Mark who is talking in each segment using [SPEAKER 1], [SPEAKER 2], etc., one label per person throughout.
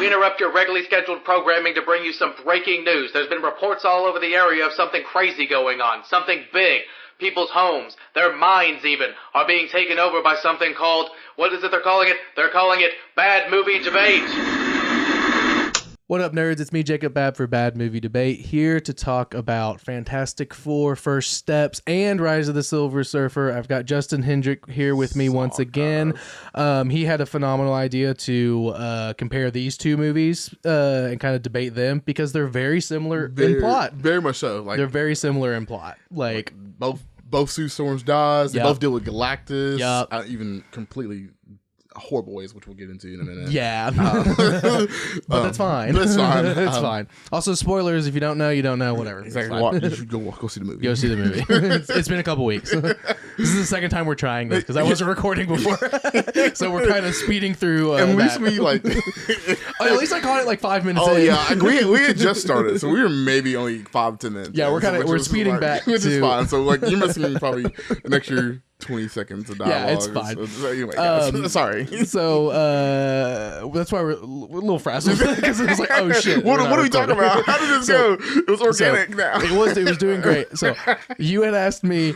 [SPEAKER 1] We interrupt your regularly scheduled programming to bring you some breaking news. There's been reports all over the area of something crazy going on, something big. People's homes, their minds even, are being taken over by something called, what is it they're calling it? They're calling it Bad Movie Debate.
[SPEAKER 2] What up, nerds? It's me, Jacob Babb, for Bad Movie Debate, here to talk about Fantastic Four, First Steps, and Rise of the Silver Surfer. I've got Justin Hendrick here with me once again. He had a phenomenal idea to compare these two movies and kind of debate them because they're very similar in plot.
[SPEAKER 3] Very much so. Like,
[SPEAKER 2] they're very similar in plot. Like
[SPEAKER 3] both Sue Storms dies. They both deal with Galactus.
[SPEAKER 2] Yep.
[SPEAKER 3] Even completely horrible ways, which we'll get into in a minute.
[SPEAKER 2] Yeah. But that's fine.
[SPEAKER 3] That's fine.
[SPEAKER 2] It's fine. Also, spoilers, if you don't know, you don't know, whatever.
[SPEAKER 3] Exactly. You should go see the movie.
[SPEAKER 2] Go see the movie. It's been a couple weeks. This is the second time we're trying this because I wasn't recording before. So we're kind of speeding through
[SPEAKER 3] at least we like
[SPEAKER 2] at least I caught it like 5 minutes in.
[SPEAKER 3] Oh yeah, we had just started, so we were maybe only 5-10 minutes.
[SPEAKER 2] Yeah, we're speeding back,
[SPEAKER 3] which is fine. So like you're missing probably an extra 20 seconds of dialogue.
[SPEAKER 2] Yeah, it's fine.
[SPEAKER 3] So anyway, guys, sorry.
[SPEAKER 2] So that's why we're a little frazzled because it was like, oh shit.
[SPEAKER 3] What are we talking about? How did this go? It was organic now.
[SPEAKER 2] It was doing great. So you had asked me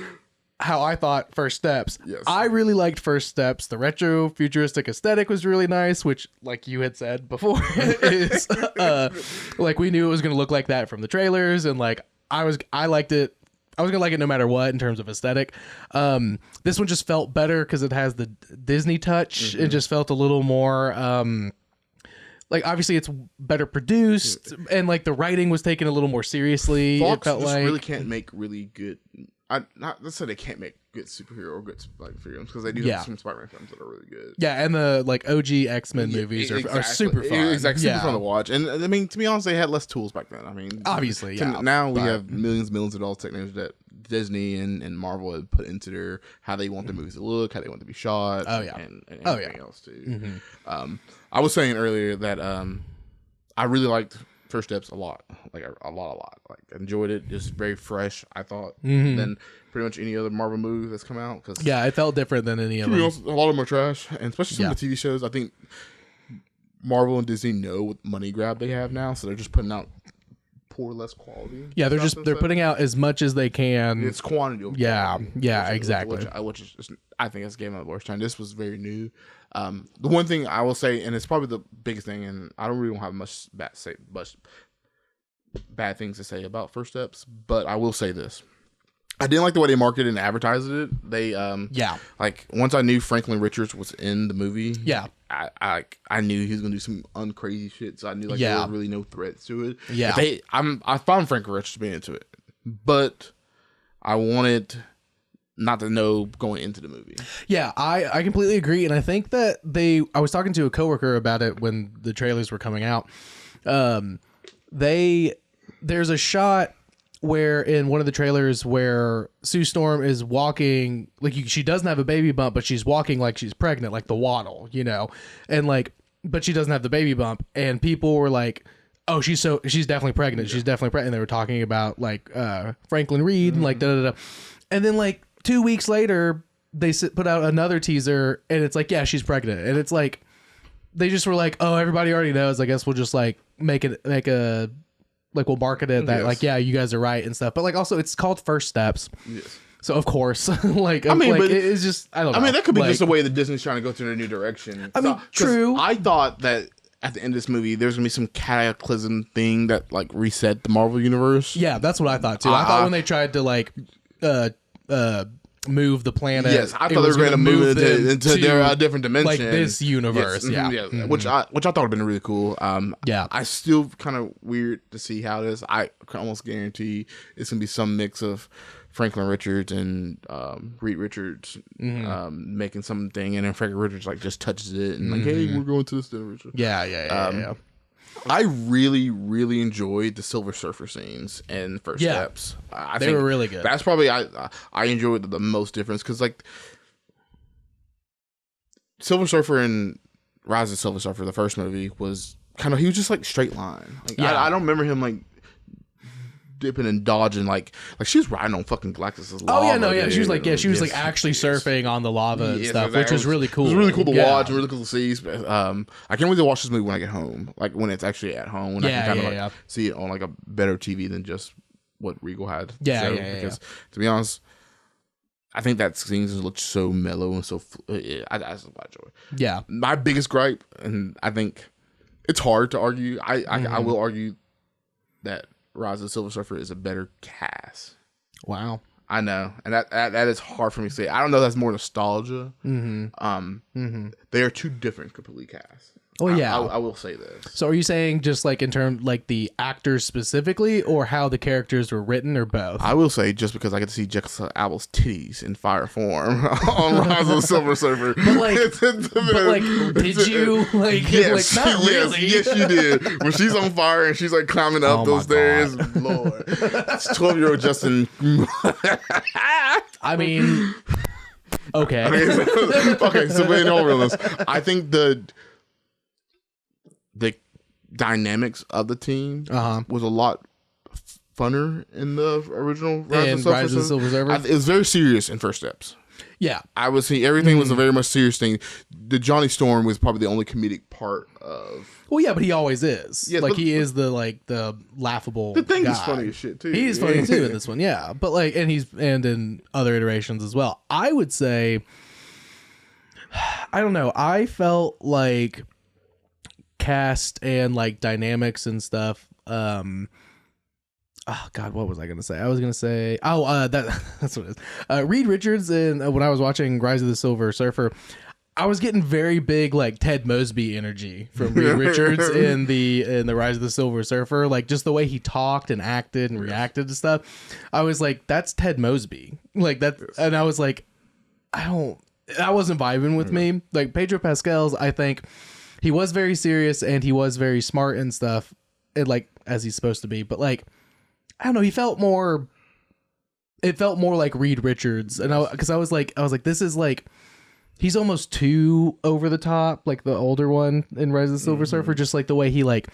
[SPEAKER 2] how I thought First Steps.
[SPEAKER 3] Yes.
[SPEAKER 2] I really liked First Steps. The retro futuristic aesthetic was really nice, which, like you had said before, is like we knew it was going to look like that from the trailers, and like I liked it. I was gonna like it no matter what in terms of aesthetic. This one just felt better because it has the Disney touch. It just felt a little more like, obviously it's better produced, and like the writing was taken a little more seriously.
[SPEAKER 3] Fox
[SPEAKER 2] it felt
[SPEAKER 3] just
[SPEAKER 2] like
[SPEAKER 3] really can't make really good. Let's say they can't make good superhero or good films because they do have some Spider-Man films that are really good.
[SPEAKER 2] Yeah, and the like OG X-Men movies are super fun.
[SPEAKER 3] Exactly, super fun to watch. And I mean, to be honest, they had less tools back then. I mean,
[SPEAKER 2] obviously,
[SPEAKER 3] now we have millions of dollars technology that Disney and Marvel have put into how they want their movies to look, how they want to be shot.
[SPEAKER 2] Oh yeah,
[SPEAKER 3] and everything else too. I was saying earlier that I really liked First Steps a lot. Like a lot. Like I enjoyed it. Just very fresh, I thought, than pretty much any other Marvel movie that's come out. Cause
[SPEAKER 2] it felt different than any of them.
[SPEAKER 3] A lot of them are trash, and especially some of the TV shows. I think Marvel and Disney know what money grab they have now, so they're just putting out poor, less quality. Yeah,
[SPEAKER 2] they're putting out as much as they can.
[SPEAKER 3] It's quantity.
[SPEAKER 2] Exactly.
[SPEAKER 3] Which is just, I think it's Game of the worst time. This was very new. The one thing I will say, and it's probably the biggest thing, and I don't have much bad things to say about First Steps, but I will say this. I didn't like the way they marketed and advertised it. They like once I knew Franklin Richards was in the movie, I knew he was gonna do some uncrazy shit. So I knew there was really no threats to it. Yeah, I found Franklin Richards being into it, but I wanted not to know going into the movie. Yeah,
[SPEAKER 2] I completely agree, and I think that I was talking to a coworker about it when the trailers were coming out. There's a shot where in one of the trailers where Sue Storm is walking, like she doesn't have a baby bump, but she's walking like she's pregnant, like the waddle, and like, but she doesn't have the baby bump, and people were like, oh, she's definitely pregnant. Yeah. She's definitely pregnant. They were talking about like Franklin Reed and like da. And then like 2 weeks later, they put out another teaser, and it's like, yeah, she's pregnant, and it's like they just were like, oh, everybody already knows. I guess we'll just like we'll market it that like, yeah, you guys are right and stuff. But like also it's called First Steps. Yes. So of course, like I mean, but it's just I don't know.
[SPEAKER 3] I mean, that could be just a way that Disney's trying to go to a new direction.
[SPEAKER 2] I mean, true.
[SPEAKER 3] I thought that at the end of this movie, there's gonna be some cataclysm thing that like reset the Marvel universe.
[SPEAKER 2] Yeah, that's what I thought too. I thought when they tried to like move the planet.
[SPEAKER 3] Yes, I thought they were going to move into their different dimension,
[SPEAKER 2] like this universe.
[SPEAKER 3] Yes, which I thought would have been really cool. I still kind of weird to see how it is. I can almost guarantee it's gonna be some mix of Franklin Richards and Reed Richards making something, and then Franklin Richards like just touches it and like, hey, we're going to this dimension.
[SPEAKER 2] Yeah.
[SPEAKER 3] I really, really enjoyed the Silver Surfer scenes in First Steps. I
[SPEAKER 2] think they were really good.
[SPEAKER 3] That's probably I enjoyed the most difference because like Silver Surfer and Rise of Silver Surfer, the first movie, was he was just like straight line. Like I don't remember him like dipping and dodging like she was riding on fucking Galactus's lava.
[SPEAKER 2] Oh yeah, no, yeah, she was like actually surfing on the lava and stuff, which was really cool.
[SPEAKER 3] It was really cool to watch and really cool to see. I can't wait to watch this movie when I get home, like when it's actually at home, when I can kind of see it on like a better TV than just what Regal had. Because to be honest, I think that scene just looked so mellow and so. I just enjoy it.
[SPEAKER 2] Yeah,
[SPEAKER 3] my biggest gripe, and I think it's hard to argue. I will argue that Rise of the Silver Surfer is a better cast.
[SPEAKER 2] Wow.
[SPEAKER 3] I know, and that is hard for me to say. I don't know if that's more nostalgia. They are two different completely casts.
[SPEAKER 2] Oh yeah,
[SPEAKER 3] I will say this.
[SPEAKER 2] So are you saying just like in terms like the actors specifically, or how the characters were written, or both?
[SPEAKER 3] I will say just because I get to see Jessica Alba's titties in fire form on Rise of the Silver Surfer.
[SPEAKER 2] But like, did you like?
[SPEAKER 3] Yes,
[SPEAKER 2] like, not really.
[SPEAKER 3] Yes, you did. When she's on fire and she's like climbing up those stairs, Lord, it's 12-year-old Justin.
[SPEAKER 2] I mean, okay.
[SPEAKER 3] Okay, so in all realness, I think the dynamics of the team was a lot funner in the original Rise of the Silver Surfer. It was very serious in First Steps.
[SPEAKER 2] Yeah,
[SPEAKER 3] I was seeing everything was a very much serious thing. The Johnny Storm was probably the only comedic part of.
[SPEAKER 2] Well, yeah, but he always is. Yeah, like he is the laughable.
[SPEAKER 3] The thing
[SPEAKER 2] guy.
[SPEAKER 3] is funny as shit too.
[SPEAKER 2] He is funny too in this one, yeah. But like, and in other iterations as well. I would say, I don't know. I felt like cast and like dynamics and stuff. Oh God, what was I gonna say? I was gonna say, that's what it is. Reed Richards, and when I was watching Rise of the Silver Surfer, I was getting very big like Ted Mosby energy from Reed Richards in the Rise of the Silver Surfer. Like just the way he talked and acted and reacted to stuff. I was like, that's Ted Mosby. Like that, and I was like, that wasn't vibing with me. Like Pedro Pascal's, I think he was very serious and he was very smart and stuff, and like as he's supposed to be. But like, I don't know, it felt more like Reed Richards, and because I was like, this is like, he's almost too over the top, like the older one in Rise of the Silver Surfer. Just like the way he like,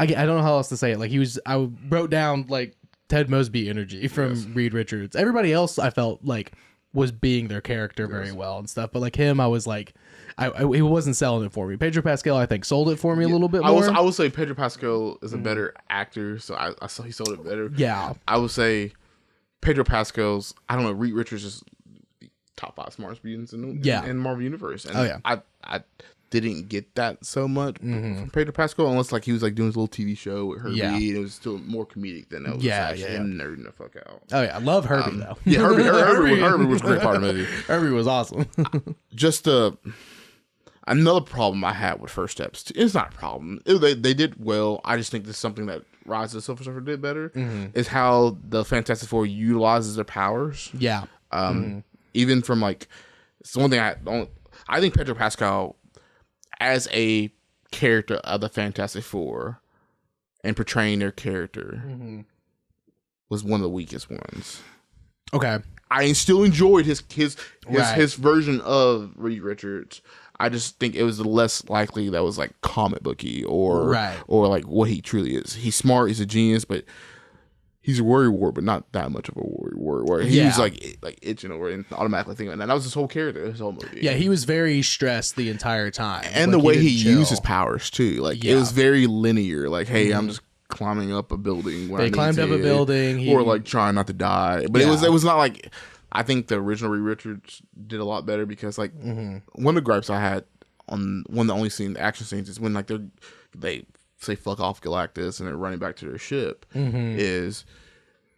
[SPEAKER 2] I don't know how else to say it. Like I wrote down like Ted Mosby energy from Reed Richards. Everybody else I felt like was being their character very well and stuff, but like him, I was like, he wasn't selling it for me. Pedro Pascal, I think, sold it for me a little bit more.
[SPEAKER 3] I would say Pedro Pascal is a better actor, so I saw he sold it better.
[SPEAKER 2] Yeah,
[SPEAKER 3] I would say Pedro Pascal's. I don't know. Reed Richards is top 5 smartest mutants in Marvel Universe. And I didn't get that so much from Pedro Pascal, unless like he was like doing his little TV show with Herbie. And it was still more comedic than it was him nerding the fuck out.
[SPEAKER 2] Oh yeah, I love Herbie though.
[SPEAKER 3] Yeah, Herbie was a great part of the movie.
[SPEAKER 2] Herbie was awesome.
[SPEAKER 3] Just another problem I had with First Steps. It's not a problem. They did well. I just think this is something that Rise of the Silver Surfer did better. Is how the Fantastic Four utilizes their powers.
[SPEAKER 2] Yeah.
[SPEAKER 3] Even from like, it's one thing I think Pedro Pascal as a character of the Fantastic Four and portraying their character was one of the weakest ones.
[SPEAKER 2] Okay.
[SPEAKER 3] I still enjoyed his version of Reed Richards. I just think it was less likely that was like comic booky or like what he truly is. He's smart, he's a genius, but he's a worrywart, but not that much of a worrywart. He was like itching over and automatically thinking, and that was his whole character, his whole movie.
[SPEAKER 2] Yeah, he was very stressed the entire time,
[SPEAKER 3] and like, the way he used his powers too. Like it was very linear. Like, hey, I'm just climbing up a building. When they climbed up a building, or like trying not to die. But it was not like. I think the original Reed Richards did a lot better because like one of the gripes I had on one of the only action scenes is when like they say fuck off Galactus and they're running back to their ship is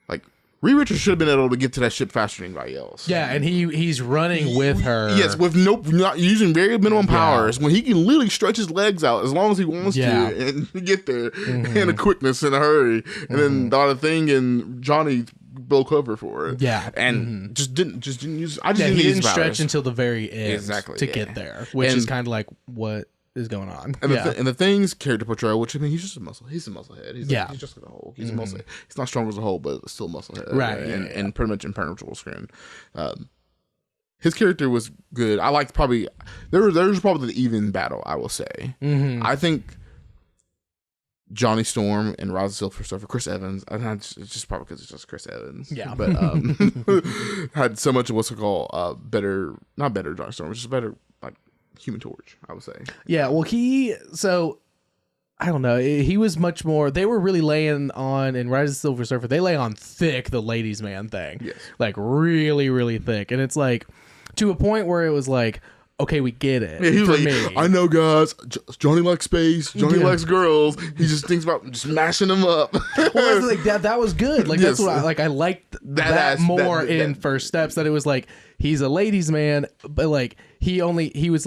[SPEAKER 3] like Reed Richards should have been able to get to that ship faster than anybody else.
[SPEAKER 2] Yeah, and he's running with her.
[SPEAKER 3] Yes, with not using very minimum powers when he can literally stretch his legs out as long as he wants to and get there in a quickness in a hurry. And then the other thing and Johnny broke cover for it. Yeah, and just didn't use. I just didn't
[SPEAKER 2] he
[SPEAKER 3] use
[SPEAKER 2] didn't
[SPEAKER 3] powers.
[SPEAKER 2] Stretch until the very end to get there, which is kind of like what is going on.
[SPEAKER 3] And the things character portrayal, which I mean, he's just a muscle. He's a musclehead. He's just like a Hulk. He's a muscle. He's not strong as a Hulk, but still musclehead. Right. And pretty much impenetrable skin. His character was good. I liked probably there was probably the even battle. I will say. I think Johnny Storm and Rise of Silver Surfer, Chris Evans. It's just probably because it's just Chris Evans.
[SPEAKER 2] Yeah.
[SPEAKER 3] But had so much of what's called not better Johnny Storm, just better like Human Torch, I would say.
[SPEAKER 2] Yeah. Well, I don't know. He was much more. They were really laying on in Rise of the Silver Surfer. They lay on thick the ladies' man thing,
[SPEAKER 3] yes.
[SPEAKER 2] Like really, really thick, and it's like to a point where it was like, okay, we get it.
[SPEAKER 3] Yeah, he was
[SPEAKER 2] for
[SPEAKER 3] like,
[SPEAKER 2] me.
[SPEAKER 3] I know, guys. Johnny likes space. Johnny likes girls. He just thinks about just mashing them up.
[SPEAKER 2] Well, like that was good. Like
[SPEAKER 3] yes.
[SPEAKER 2] that's what I liked that more in First Steps. That it was like he's a ladies' man, but like he was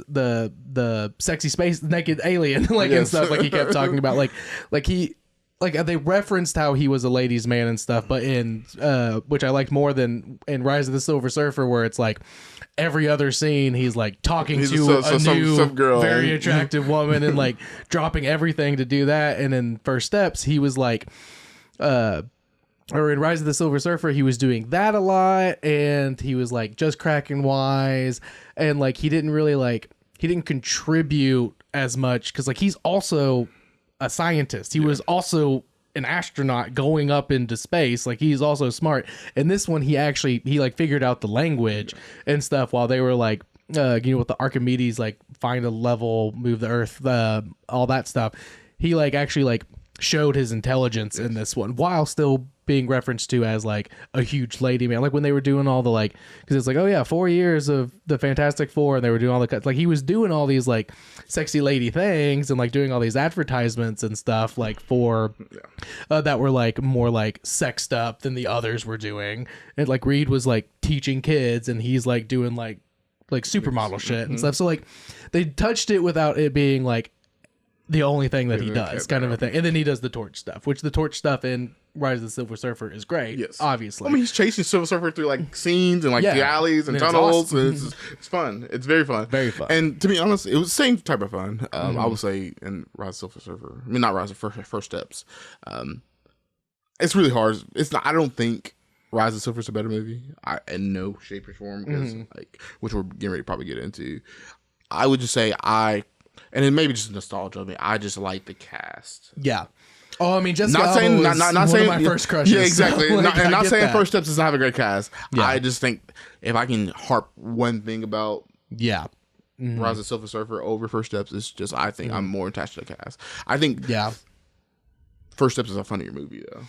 [SPEAKER 2] the sexy space naked alien like and stuff. Like he kept talking about they referenced how he was a ladies' man and stuff, but in which I liked more than in Rise of the Silver Surfer, where it's like every other scene he's like talking to a new some girl, very attractive woman and like dropping everything to do that. And in First Steps he was like or in Rise of the Silver Surfer he was doing that a lot, and he was like just cracking wise, and like he didn't contribute as much because like he's also a scientist. He was also an astronaut going up into space. Like he's also smart. And this one, he like figured out the language and stuff while they were like, with the Archimedes, like find a level, move the earth, all that stuff. He like actually like showed his intelligence in this one while still being referenced to as like a huge lady man. Like when they were doing all the like, because it's like, oh yeah, 4 years of the Fantastic Four, and they were doing all the cuts. Like he was doing all these like sexy lady things and like doing all these advertisements and stuff like for that were like more like sexed up than the others were doing. And like Reed was like teaching kids, and he's like doing like supermodel shit and stuff. So like they touched it without it being like the only thing that he does, kind of a thing. And then he does the torch stuff, which the torch stuff in Rise of the Silver Surfer is great. Yes, obviously.
[SPEAKER 3] I mean, he's chasing Silver Surfer through like scenes and like the alleys and tunnels. Awesome. And it's fun. It's very fun. Very fun. And to be honest, it was the same type of fun. I would say in Rise of the Silver Surfer. I mean, not Rise of First Steps. It's really hard. It's not. I don't think Rise of the Silver is a better movie. In no shape or form, because like, which we're getting ready to probably get into. I would just say and it may be just nostalgia of me. I just like the cast.
[SPEAKER 2] Yeah. Oh, I mean, just
[SPEAKER 3] not saying not
[SPEAKER 2] one
[SPEAKER 3] saying
[SPEAKER 2] of my first crushes.
[SPEAKER 3] Yeah, exactly.
[SPEAKER 2] So, like,
[SPEAKER 3] not saying that. First Steps doesn't have a great cast.
[SPEAKER 2] Yeah.
[SPEAKER 3] I just think if I can harp one thing about Rise of the Silver Surfer over First Steps, it's just I think I'm more attached to the cast. I think First Steps is a funnier movie though.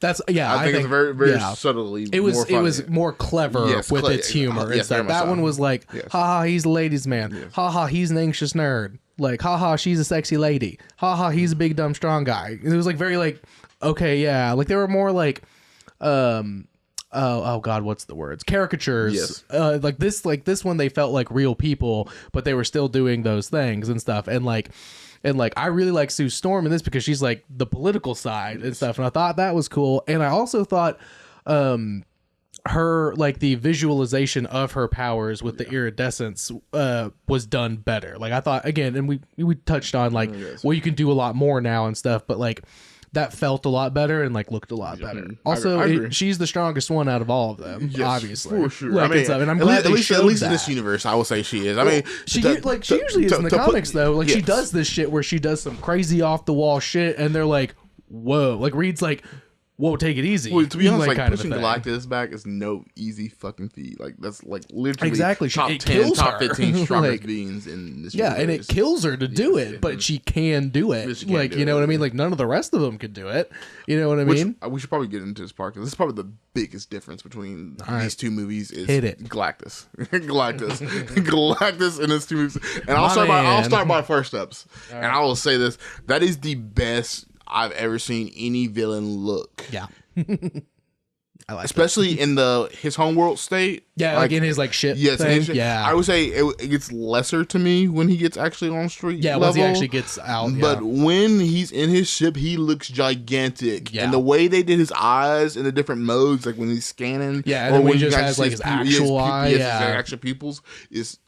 [SPEAKER 3] I think it's very very subtly.
[SPEAKER 2] It was more clever with its humor and stuff. That one was like, haha, he's a ladies' man. Haha, he's an anxious nerd. Like, haha, she's a sexy lady. Haha, he's a big dumb strong guy. It was like very like, okay, yeah. Like they were more like, oh god, what's the words? Caricatures. Like this one, they felt like real people, but they were still doing those things and stuff. And like I really like Sue Storm in this because she's like the political side and stuff, and I thought that was cool. And I also thought her like the visualization of her powers with the iridescence was done better. Like I thought, again, and we touched on like well, you can do a lot more now and stuff, but like that felt a lot better and like looked a lot better. Also, she's the strongest one out of all of them, obviously, for sure. Like, and I'm glad
[SPEAKER 3] at least in this universe, I will say she is. I mean,
[SPEAKER 2] she usually is in the comics though. Like she does this shit where she does some crazy off the wall shit, and they're like, whoa. Like Reed's like, whoa, take it easy.
[SPEAKER 3] Well, to be honest, like pushing Galactus back is no easy fucking feat. Like that's like literally top 10, top 15 strongest beings in this. Yeah, universe.
[SPEAKER 2] And it kills her to do it, but she can do it. Like you know what I mean? Like none of the rest of them could do it. You know what I mean?
[SPEAKER 3] We should probably get into this part because this is probably the biggest difference between these two movies. Is Galactus, Galactus in these two movies. And I'll start by First Steps, and I will say this: that is the best I've ever seen any villain look.
[SPEAKER 2] Yeah. I like
[SPEAKER 3] especially in his homeworld state.
[SPEAKER 2] Yeah, like in his like ship thing. Yeah.
[SPEAKER 3] I would say it gets lesser to me when he gets actually on street level.
[SPEAKER 2] Once he actually gets out.
[SPEAKER 3] But when he's in his ship, he looks gigantic. Yeah. And the way they did his eyes in the different modes, like when he's scanning.
[SPEAKER 2] Yeah, and or when he just has like his actual eye.
[SPEAKER 3] His actual pupils is...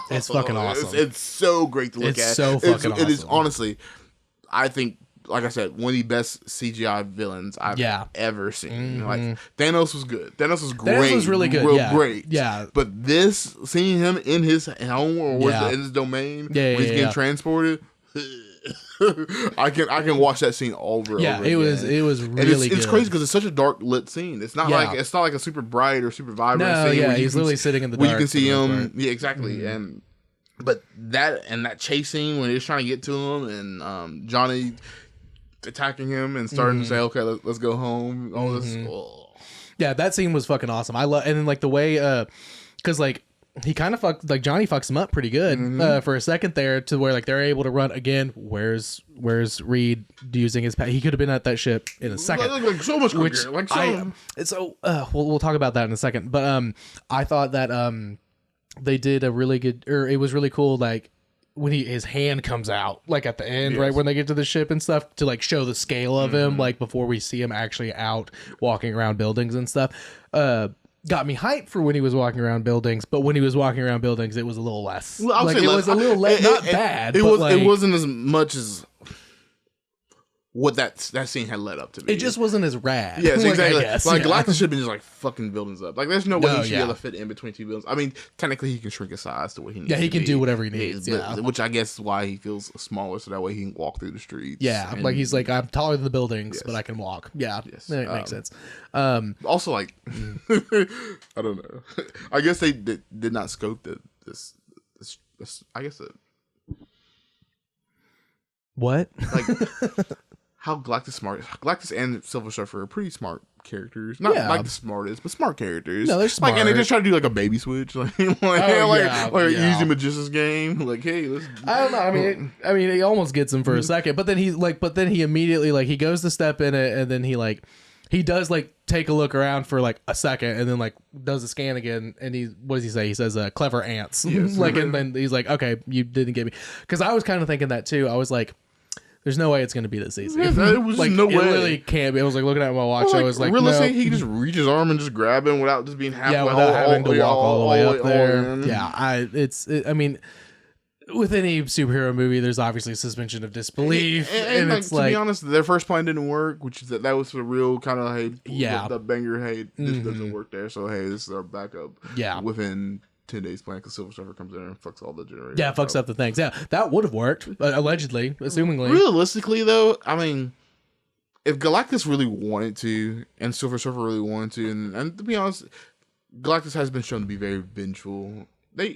[SPEAKER 2] It's fucking awesome.
[SPEAKER 3] It's so great to look at.
[SPEAKER 2] It's so fucking awesome.
[SPEAKER 3] It is honestly... I think, like I said, one of the best CGI villains I've ever seen. Like Thanos was good. Thanos was great.
[SPEAKER 2] Thanos was really good.
[SPEAKER 3] Great.
[SPEAKER 2] Yeah.
[SPEAKER 3] But this, seeing him in his home or in his domain, when he's getting transported. I can watch that scene over.
[SPEAKER 2] Yeah,
[SPEAKER 3] over
[SPEAKER 2] it
[SPEAKER 3] again.
[SPEAKER 2] was really good.
[SPEAKER 3] It's crazy because it's such a dark lit scene. It's not like a super bright or super vibrant scene.
[SPEAKER 2] No, he's literally sitting in the dark.
[SPEAKER 3] Where you can see him. Yeah, exactly. But that chase scene when he's trying to get to him and Johnny attacking him and starting to say, "Okay, let's go home." All this.
[SPEAKER 2] Yeah, that scene was fucking awesome. I love, and then like the way, because like he kind of Johnny fucks him up pretty good for a second there, to where like they're able to run again. Where's Reed using his? He could have been at that ship in a second.
[SPEAKER 3] Like so much quicker.
[SPEAKER 2] We'll talk about that in a second. But I thought that they did a really good, or it was really cool, like when his hand comes out, like at the end, right when they get to the ship and stuff, to like show the scale of him, like before we see him actually out walking around buildings and stuff. Got me hyped for when he was walking around buildings, but when he was walking around buildings, it was a little less.
[SPEAKER 3] Well,
[SPEAKER 2] it was a little less, not bad.
[SPEAKER 3] It wasn't as much as what that scene had led up to be.
[SPEAKER 2] It just wasn't as rad.
[SPEAKER 3] Yes,
[SPEAKER 2] like,
[SPEAKER 3] exactly.
[SPEAKER 2] Guess,
[SPEAKER 3] Galactus should have been just like fucking buildings up. Like, there's no way he should be able to fit in between two buildings. I mean, technically, he can shrink his size to what he needs.
[SPEAKER 2] Yeah, he can do whatever he needs.
[SPEAKER 3] Which I guess is why he feels smaller, so that way he can walk through the streets.
[SPEAKER 2] Yeah, like he's like, I'm taller than the buildings, but I can walk. Yeah, that makes sense.
[SPEAKER 3] Also, like, I don't know. I guess they did not scope this. I guess
[SPEAKER 2] what
[SPEAKER 3] like. How Galactus and Silver Surfer are pretty smart characters. Not like the smartest, but smart characters.
[SPEAKER 2] No, they're smart.
[SPEAKER 3] Like, and they just try to do like a baby switch, like easy magician's game. Like, hey, let's.
[SPEAKER 2] I don't know. I mean, he almost gets him for a second, but then he immediately like he goes to step in it, and then he does like take a look around for like a second, and then like does a scan again, and what does he say? He says, "Clever ants." Yes. Like, and then he's like, "Okay, you didn't get me," because I was kind of thinking that too. I was like, there's no way it's going to be this easy.
[SPEAKER 3] Yeah, it was
[SPEAKER 2] like,
[SPEAKER 3] no way.
[SPEAKER 2] It literally can't be. I was like looking at my watch. I was like,
[SPEAKER 3] realistically,
[SPEAKER 2] no.
[SPEAKER 3] he can just reach his arm and just grab him without just being halfway.
[SPEAKER 2] Yeah, without having to walk all the way up there.
[SPEAKER 3] In.
[SPEAKER 2] Yeah, I mean, with any superhero movie, there's obviously suspension of disbelief, and it's like,
[SPEAKER 3] to be honest, their first plan didn't work, which is that was a real kind of the banger. Hey, this doesn't work there, so hey, this is our backup.
[SPEAKER 2] Yeah,
[SPEAKER 3] within 10 days plan, because Silver Surfer comes in and fucks all the generators.
[SPEAKER 2] Yeah, fucks up the things. Yeah, that would have worked, allegedly, assumingly.
[SPEAKER 3] Realistically, though, I mean, if Galactus really wanted to, and Silver Surfer really wanted to, and to be honest, Galactus has been shown to be very vengeful. They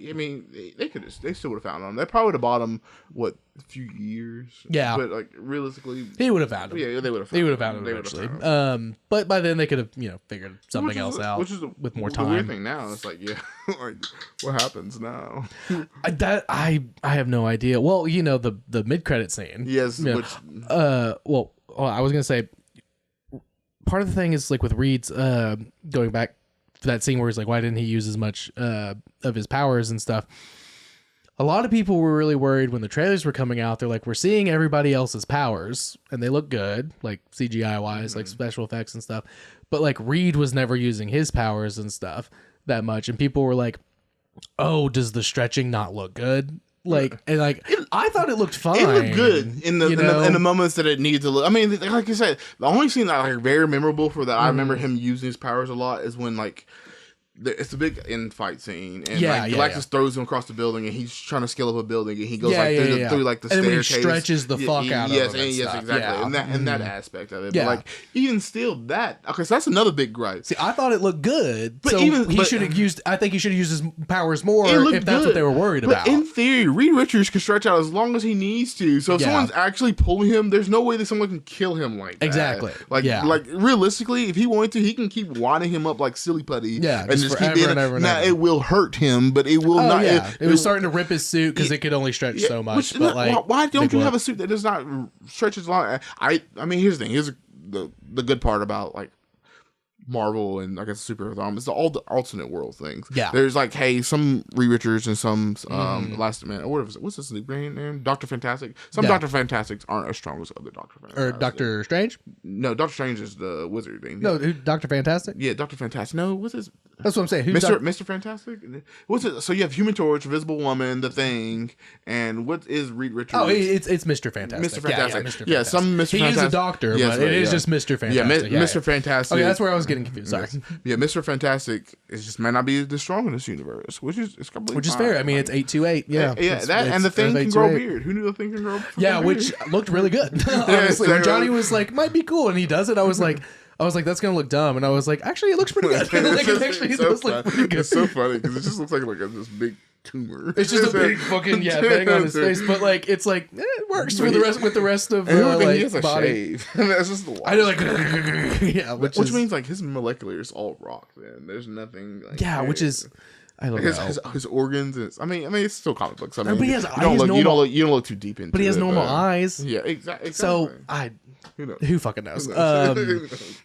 [SPEAKER 3] still would have found him. They probably would have bought him, a few years?
[SPEAKER 2] Yeah.
[SPEAKER 3] But, like, realistically...
[SPEAKER 2] He would have found him.
[SPEAKER 3] Yeah, they would have found him.
[SPEAKER 2] He would have found him eventually. But by then, they could have, figured something else out with more time.
[SPEAKER 3] The weird thing now, it's like, like, what happens now?
[SPEAKER 2] I have no idea. Well, the mid-credit scene.
[SPEAKER 3] Yes, which...
[SPEAKER 2] I was going to say, part of the thing is, like, with Reed's, going back, that scene where he's like, why didn't he use as much of his powers and stuff? A lot of people were really worried when the trailers were coming out. They're like, we're seeing everybody else's powers and they look good, like CGI wise, like special effects and stuff. But like Reed was never using his powers and stuff that much. And people were like, oh, does the stretching not look good? Like, and like, I thought it looked fine.
[SPEAKER 3] It looked good in the moments that it needed to look. I mean, like you said, the only scene that like very memorable for that I remember him using his powers a lot is when like it's a big end fight scene, and Galactus throws him across the building, and he's trying to scale up a building, and he goes through like the staircase, and he
[SPEAKER 2] stretches the fuck out of him. Yes,
[SPEAKER 3] exactly, and that aspect of it. But like even still, so that's another big gripe.
[SPEAKER 2] See, I thought it looked good, but he should have used. I think he should have used his powers more if that's what they were worried about.
[SPEAKER 3] But in theory, Reed Richards can stretch out as long as he needs to. So if someone's actually pulling him, there's no way that someone can kill him like that.
[SPEAKER 2] Exactly.
[SPEAKER 3] Like realistically, if he wanted to, he can keep winding him up like silly putty.
[SPEAKER 2] Yeah.
[SPEAKER 3] And just keep it. Now it will hurt him, but it will not.
[SPEAKER 2] Yeah. It was starting to rip his suit because it could only stretch so much. But like,
[SPEAKER 3] why don't you have a suit that does not stretch as long? I mean, here's the thing. Here's the good part about like Marvel and I guess superhero arm is all the alternate world things.
[SPEAKER 2] Yeah,
[SPEAKER 3] there's like, hey, some Reed Richards and some last man. What's his name? Dr. Fantastic. Some Dr. Fantastics aren't as strong as other Dr. Fantastic.
[SPEAKER 2] Or Doctor Strange.
[SPEAKER 3] No, Doctor Strange is the wizard thing.
[SPEAKER 2] No, Dr. Fantastic.
[SPEAKER 3] Yeah, Dr. Fantastic. No, what's his?
[SPEAKER 2] That's what I'm saying.
[SPEAKER 3] Mr. Fantastic? What's it? So you have Human Torch, Invisible Woman, The Thing, and what is Reed Richards?
[SPEAKER 2] Oh, it's Mr. Fantastic.
[SPEAKER 3] Mr. Fantastic.
[SPEAKER 2] Mr. Fantastic.
[SPEAKER 3] Yeah, some Mr. Fantastic.
[SPEAKER 2] He is a doctor, but it is just Mr. Fantastic.
[SPEAKER 3] Mr. Fantastic.
[SPEAKER 2] Okay, that's where I was getting confused. Sorry.
[SPEAKER 3] Yes. Yeah, Mr. Fantastic might not be the strong in this universe, which is completely
[SPEAKER 2] fair. I mean, it's 828. Yeah,
[SPEAKER 3] and The Thing can grow beard. Who knew The Thing can grow?
[SPEAKER 2] Yeah, which looked really good. Honestly, when Johnny was like, "Might be cool," and he does it, I was like, that's gonna look dumb, and I was like, actually, it looks pretty good. It actually does look pretty good.
[SPEAKER 3] It's so funny because it just looks like this big tumor.
[SPEAKER 2] It's just a big fucking thing on his face, but like it's like it works with the rest of
[SPEAKER 3] he has a
[SPEAKER 2] body.
[SPEAKER 3] Shave. That's just the
[SPEAKER 2] I know, like
[SPEAKER 3] which means like his molecular is all rock. Then there's nothing. Like,
[SPEAKER 2] which is. I don't know.
[SPEAKER 3] His organs. I mean, it's still comic books. I mean,
[SPEAKER 2] but he has
[SPEAKER 3] eyes. You don't look too deep into it.
[SPEAKER 2] But he has normal eyes.
[SPEAKER 3] Yeah, exactly.
[SPEAKER 2] So who fucking knows?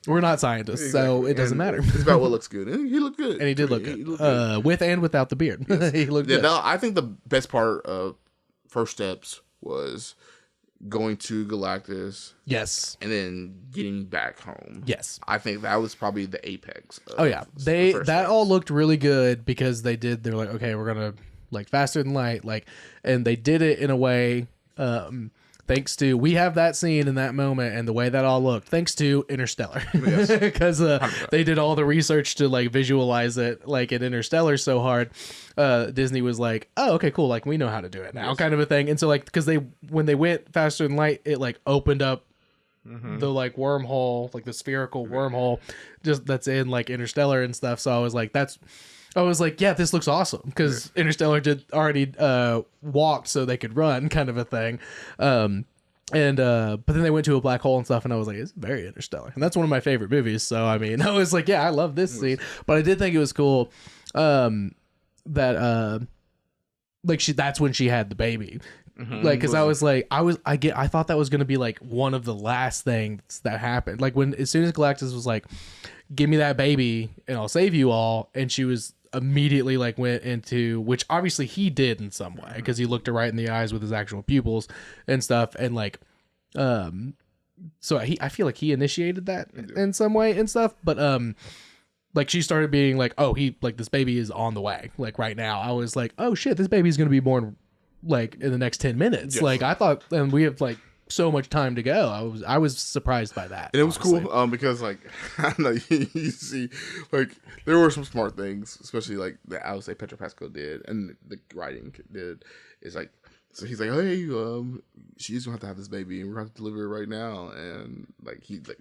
[SPEAKER 2] We're not scientists, so it doesn't matter.
[SPEAKER 3] It's about what looks good. And he looked good.
[SPEAKER 2] And he did look good. With and without the beard. Yes. He looked good.
[SPEAKER 3] No, I think the best part of First Steps was going to Galactus.
[SPEAKER 2] Yes.
[SPEAKER 3] And then getting back home.
[SPEAKER 2] Yes.
[SPEAKER 3] I think that was probably the apex.
[SPEAKER 2] That all looked really good because they're like, okay, we're going to like faster than light. And they did it in a way, thanks to, we have that scene in that moment and the way that all looked, thanks to Interstellar. Because they did all the research to like visualize it like in Interstellar so hard. Disney was like, oh, okay, cool. Like we know how to do it now, kind of a thing. And so like, because when they went faster than light, it like opened up the like wormhole, like the spherical wormhole just that's in like Interstellar and stuff. So I was like, yeah, this looks awesome because Interstellar did already walked so they could run, kind of a thing. But then they went to a black hole and stuff, and I was like, it's very Interstellar, and that's one of my favorite movies. So I mean, I was like, yeah, I love this scene, but I did think it was cool that that's when she had the baby. Like, because I was like, I thought that was gonna be like one of the last things that happened. Like as soon as Galactus was like, give me that baby and I'll save you all, and she was immediately like went into, which obviously he did in some way because he looked her right in the eyes with his actual pupils and stuff, and like so I feel like he initiated that in some way and stuff, but like she started being like, oh, this baby is on the way like right now. I was like, oh shit, this baby's gonna be born like in the next 10 minutes. Yes. Like I thought, and we have like so much time to go. I was surprised by that.
[SPEAKER 3] And it was honestly cool because like I don't know, you see like there were some smart things, especially like that I would say Pedro Pascal did and the writing did, is like, so he's like, hey, she's gonna have this baby and we're gonna have to deliver it right now, and like he like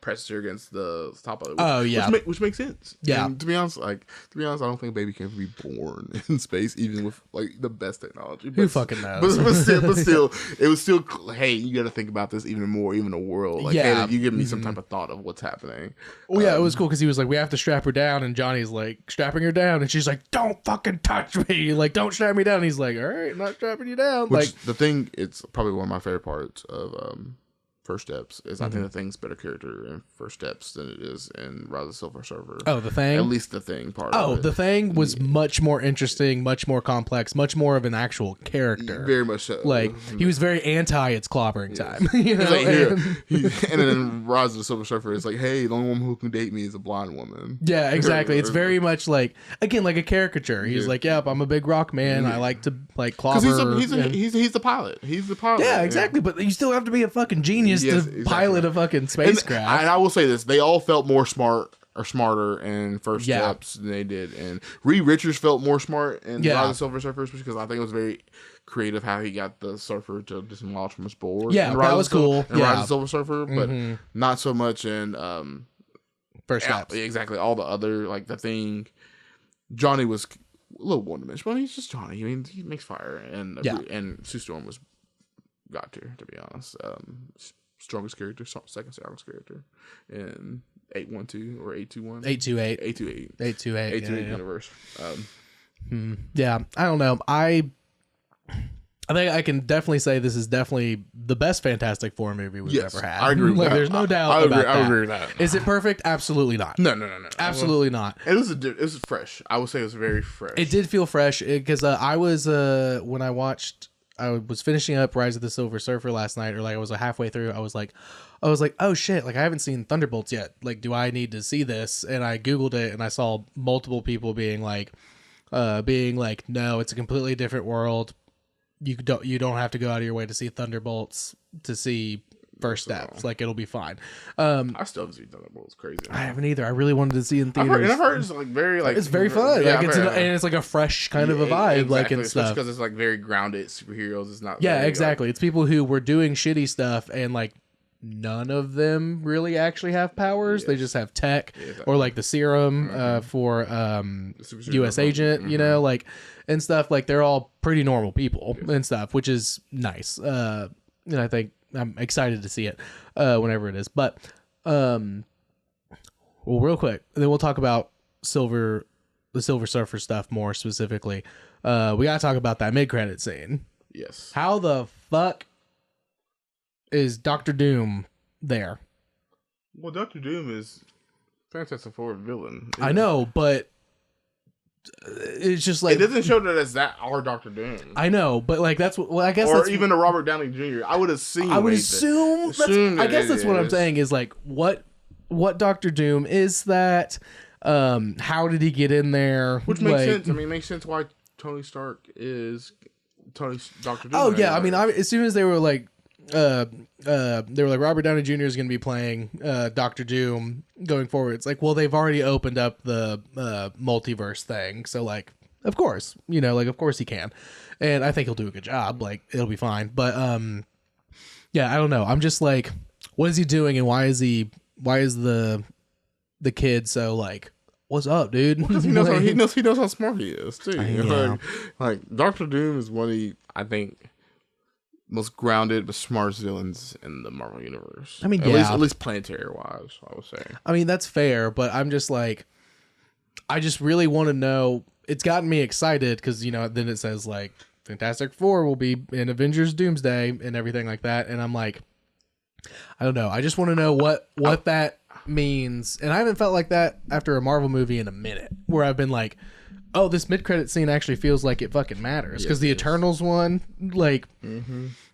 [SPEAKER 3] presses her against the top of it. Which makes sense. Yeah. And to be honest, I don't think a baby can be born in space, even with like the best technology. But,
[SPEAKER 2] who fucking knows?
[SPEAKER 3] But still, it was still, hey, you got to think about this even more, even the world. Like, hey, you give me some type of thought of what's happening.
[SPEAKER 2] Well, it was cool because he was like, we have to strap her down, and Johnny's like strapping her down, and she's like, don't fucking touch me, like don't strap me down. And he's like, all right, not strapping you down.
[SPEAKER 3] Which like the thing, it's probably one of my favorite parts of First Steps is I think the Thing's better character in First Steps than it is in Rise of the Silver Surfer.
[SPEAKER 2] Oh, the Thing?
[SPEAKER 3] At least the Thing part.
[SPEAKER 2] Oh, the Thing was much more interesting, much more complex, much more of an actual character.
[SPEAKER 3] Very much so.
[SPEAKER 2] Like he was very anti it's clobbering time. You know?
[SPEAKER 3] Like, and then Rise of the Silver Surfer is like, hey, the only woman who can date me is a blonde woman.
[SPEAKER 2] Yeah, exactly. It's very much like, again, like a caricature. He's like, yep, I'm a big rock man. I like to like clobber.
[SPEAKER 3] He's the pilot. He's the pilot.
[SPEAKER 2] Yeah, exactly. But you still have to be a fucking genius to pilot a fucking spacecraft.
[SPEAKER 3] And I will say this: they all felt more smarter in First Steps than they did, and Reed Richards felt more smart in Rise of the Silver Surfer, because I think it was very creative how he got the surfer to dislodge from his board.
[SPEAKER 2] Yeah, that was cool.
[SPEAKER 3] In Rise of the Silver Surfer, but not so much in
[SPEAKER 2] First Steps.
[SPEAKER 3] Exactly, all the other like the Thing. Johnny was a little one-dimensional. He's just Johnny. I mean, he makes fire, and Sue Storm was got to be honest. Strongest character, second strongest character in 812 or 821?
[SPEAKER 2] 828.
[SPEAKER 3] 828.
[SPEAKER 2] 828.
[SPEAKER 3] 828 universe.
[SPEAKER 2] Yeah, I don't know. I think I can definitely say this is definitely the best Fantastic Four movie we've ever had.
[SPEAKER 3] I agree with that.
[SPEAKER 2] There's no doubt about that.
[SPEAKER 3] I agree with that.
[SPEAKER 2] Is it perfect? Absolutely not.
[SPEAKER 3] No.
[SPEAKER 2] Absolutely not.
[SPEAKER 3] It was fresh. I would say it was very fresh.
[SPEAKER 2] It did feel fresh because I was when I watched was finishing up Rise of the Silver Surfer last night, or like I was halfway through. I was like, oh shit, like I haven't seen Thunderbolts yet. Like, do I need to see this? And I Googled it, and I saw multiple people being like, no, it's a completely different world. You don't have to go out of your way to see Thunderbolts to see First Steps. Like, it'll be fine.
[SPEAKER 3] I still haven't seen Thunderbolts. Crazy.
[SPEAKER 2] I haven't either. I really wanted to see it in theaters.
[SPEAKER 3] I've heard it's like very like
[SPEAKER 2] it's very fun.
[SPEAKER 3] Yeah,
[SPEAKER 2] like and it's like a fresh kind of a vibe,
[SPEAKER 3] exactly.
[SPEAKER 2] like and stuff.
[SPEAKER 3] Because it's like very grounded superheroes. It's not.
[SPEAKER 2] Yeah,
[SPEAKER 3] very,
[SPEAKER 2] exactly.
[SPEAKER 3] Like,
[SPEAKER 2] it's people who were doing shitty stuff, and like none of them really actually have powers. Yes. They just have tech or like the serum for U.S. agent, you know, like and stuff. Like they're all pretty normal people and stuff, which is nice. And I think I'm excited to see it whenever it is. But well, real quick, then we'll talk about the Silver Surfer stuff more specifically. We gotta talk about that mid-credit scene.
[SPEAKER 3] Yes.
[SPEAKER 2] How the fuck is Dr. Doom there?
[SPEAKER 3] Well, Dr. Doom is Fantastic Four villain.
[SPEAKER 2] I know, but it's just like
[SPEAKER 3] it doesn't show that it's that our Dr. Doom.
[SPEAKER 2] I know, but like that's what. Well, I guess
[SPEAKER 3] or
[SPEAKER 2] that's
[SPEAKER 3] even a Robert Downey Jr. I would assume.
[SPEAKER 2] I guess that's what I'm saying is like what Dr. Doom is that? How did he get in there?
[SPEAKER 3] Which makes sense. I mean, it makes sense why Tony Stark is Dr. Doom.
[SPEAKER 2] Oh yeah, I mean, as soon as they were like. Robert Downey Jr. is going to be playing Doctor Doom going forward. It's like, well, they've already opened up the multiverse thing, so like, of course, of course he can, and I think he'll do a good job. Like, it'll be fine. But yeah, I don't know. I'm just like, what is he doing, and why is the kid so like, what's up, dude?
[SPEAKER 3] Because he knows how smart he is too.
[SPEAKER 2] Yeah.
[SPEAKER 3] Like Doctor Doom is one of the, I think, most grounded but smartest villains in the Marvel universe.
[SPEAKER 2] I mean,
[SPEAKER 3] at least planetary wise, I would say.
[SPEAKER 2] I mean, that's fair, but I'm just like, I just really want to know. It's gotten me excited because then it says like Fantastic Four will be in Avengers Doomsday and everything like that, and I'm like, I don't know. I just want to know what that means, and I haven't felt like that after a Marvel movie in a minute, where I've been like, oh, this mid-credit scene actually feels like it fucking matters. Because the Eternals one, like,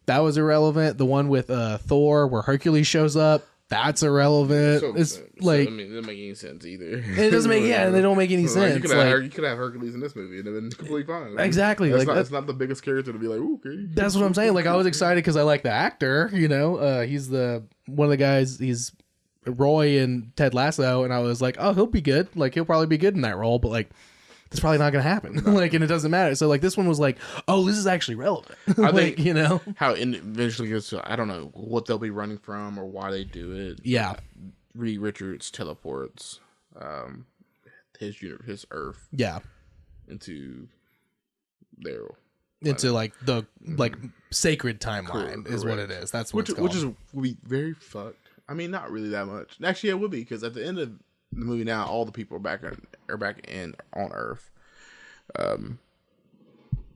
[SPEAKER 2] that was irrelevant. The one with Thor, where Hercules shows up, that's irrelevant. It's like...
[SPEAKER 3] it doesn't make any sense either.
[SPEAKER 2] It doesn't make... Yeah, they don't make any sense.
[SPEAKER 3] You could have Hercules in this movie, and it'd been completely fine.
[SPEAKER 2] Exactly.
[SPEAKER 3] It's not the biggest character to be like, okay.
[SPEAKER 2] That's what I'm saying. Like, I was excited because I like the actor, He's one of the guys... He's Roy in Ted Lasso, and I was like, oh, he'll be good. Like, he'll probably be good in that role, but, like... That's probably not going to happen. Like, and it doesn't matter. So, like, this one was like, oh, this is actually relevant.
[SPEAKER 3] I think, how eventually gets to, I don't know what they'll be running from or why they do it.
[SPEAKER 2] Yeah.
[SPEAKER 3] Reed Richards teleports his Earth.
[SPEAKER 2] Yeah.
[SPEAKER 3] Into their...
[SPEAKER 2] Into, like, the, sacred timeline is what it is. That's what it's called.
[SPEAKER 3] Which will be very fucked. I mean, not really that much. Actually, it would be, because at the end of the movie now, all the people are back in on Earth.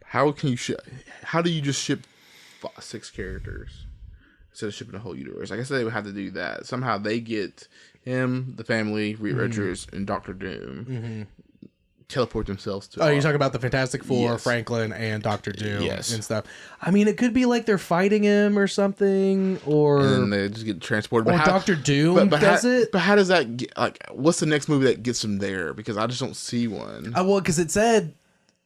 [SPEAKER 3] How do you just ship 6 characters instead of shipping the whole universe? I guess they would have to do that. Somehow they get him, the family, Reed Richards, and Doctor Doom teleport themselves to.
[SPEAKER 2] Oh, you're talking about the Fantastic Four, yes. Franklin, and Doctor Doom, and stuff. I mean, it could be like they're fighting him or something, or
[SPEAKER 3] and then they just get transported.
[SPEAKER 2] Or Doctor Doom does it.
[SPEAKER 3] But how does that get, like? What's the next movie that gets them there? Because I just don't see one.
[SPEAKER 2] Well, because it said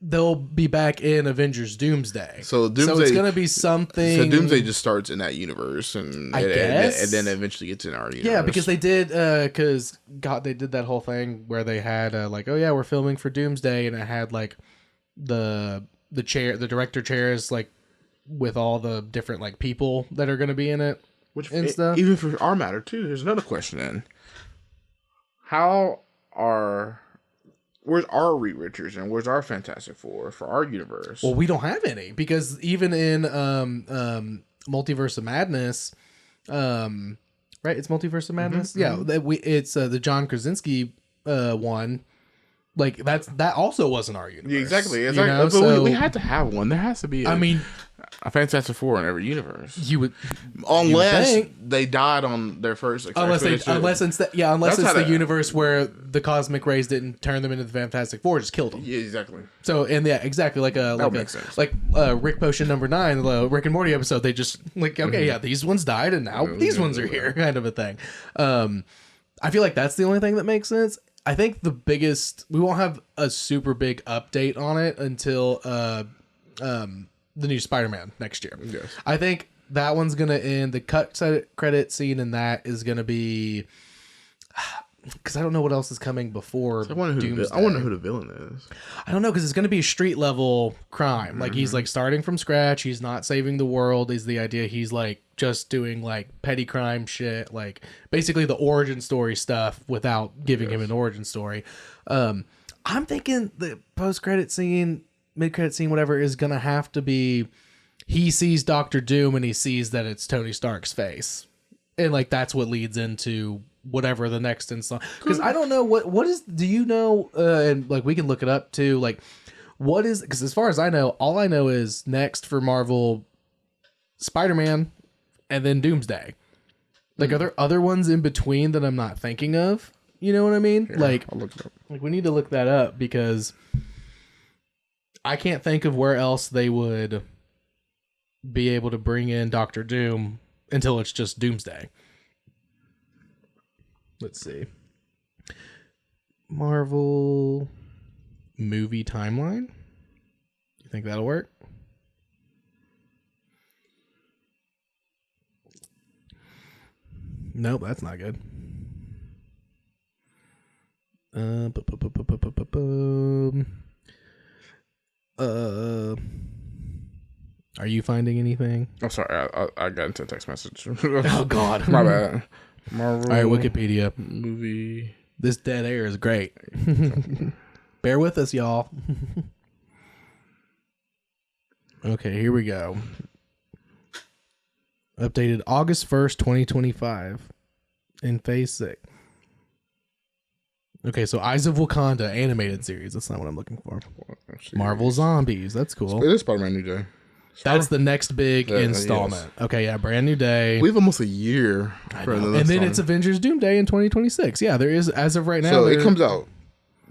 [SPEAKER 2] they'll be back in Avengers Doomsday.
[SPEAKER 3] So
[SPEAKER 2] it's gonna be something.
[SPEAKER 3] So Doomsday just starts in that universe, and then eventually gets in our universe.
[SPEAKER 2] Yeah, because they did. Because they did that whole thing where they had like, oh yeah, we're filming for Doomsday, and it had like the director chairs, like with all the different like people that are gonna be in it, stuff.
[SPEAKER 3] Even for our matter too. There's another question then. Where's our Reed Richards and where's our Fantastic Four for our universe?
[SPEAKER 2] Well, we don't have any, because even in Multiverse of Madness, right? It's Multiverse of Madness. Yeah, it's the John Krasinski one. Like that also wasn't our universe.
[SPEAKER 3] Yeah, exactly. But we had to have one. There has to be.
[SPEAKER 2] I mean,
[SPEAKER 3] a Fantastic Four in every universe.
[SPEAKER 2] You would,
[SPEAKER 3] unless they died on their first.
[SPEAKER 2] Unless it's the universe where the cosmic rays didn't turn them into the Fantastic Four, just killed them.
[SPEAKER 3] Yeah, exactly.
[SPEAKER 2] So exactly like Rick Potion number 9, the Rick and Morty episode. They just these ones died and now these ones are here, kind of a thing. I feel like that's the only thing that makes sense. I think we won't have a super big update on it until the new Spider-Man next year.
[SPEAKER 3] Yes.
[SPEAKER 2] I think that one's gonna end. The credit scene in that is gonna be, because I don't know what else is coming before.
[SPEAKER 3] I wonder who the villain is.
[SPEAKER 2] I don't know, because it's gonna be a street level crime. Mm-hmm. Like he's like starting from scratch. He's not saving the world. Is the idea? He's like just doing like petty crime shit, like basically the origin story stuff without giving him an origin story. I'm thinking the post-credit scene, mid-credit scene, whatever, is gonna have to be he sees Doctor Doom and he sees that it's Tony Stark's face, and like that's what leads into whatever the next installment. Because I don't know what is. Do you know? And like we can look it up too. Like what is? Because as far as I know, all I know is next for Marvel, Spider-Man, and then Doomsday. Like are there other ones in between that I'm not thinking of? You know what I mean?
[SPEAKER 3] Yeah,
[SPEAKER 2] like
[SPEAKER 3] I'll look it up.
[SPEAKER 2] Like we need to look that up because I can't think of where else they would be able to bring in Doctor Doom until it's just Doomsday. Let's see. Marvel movie timeline. You think that'll work? Nope, that's not good. Are you finding anything?
[SPEAKER 3] I'm sorry, I got into a text message.
[SPEAKER 2] Oh God,
[SPEAKER 3] my bad. Marvel.
[SPEAKER 2] All right, Wikipedia
[SPEAKER 3] movie.
[SPEAKER 2] This dead air is great. Bear with us, y'all. Okay, here we go. Updated August 1st, 2025 in Phase 6. Okay, so Eyes of Wakanda animated series. That's not what I'm looking for. Marvel Zombies. That's cool.
[SPEAKER 3] It is Spider-Man New Day.
[SPEAKER 2] That's the next big installment. Yes. Okay, yeah, brand new day.
[SPEAKER 3] We have almost a year.
[SPEAKER 2] And then it's Avengers Doomsday in 2026. Yeah, there is, as of right now.
[SPEAKER 3] So it comes out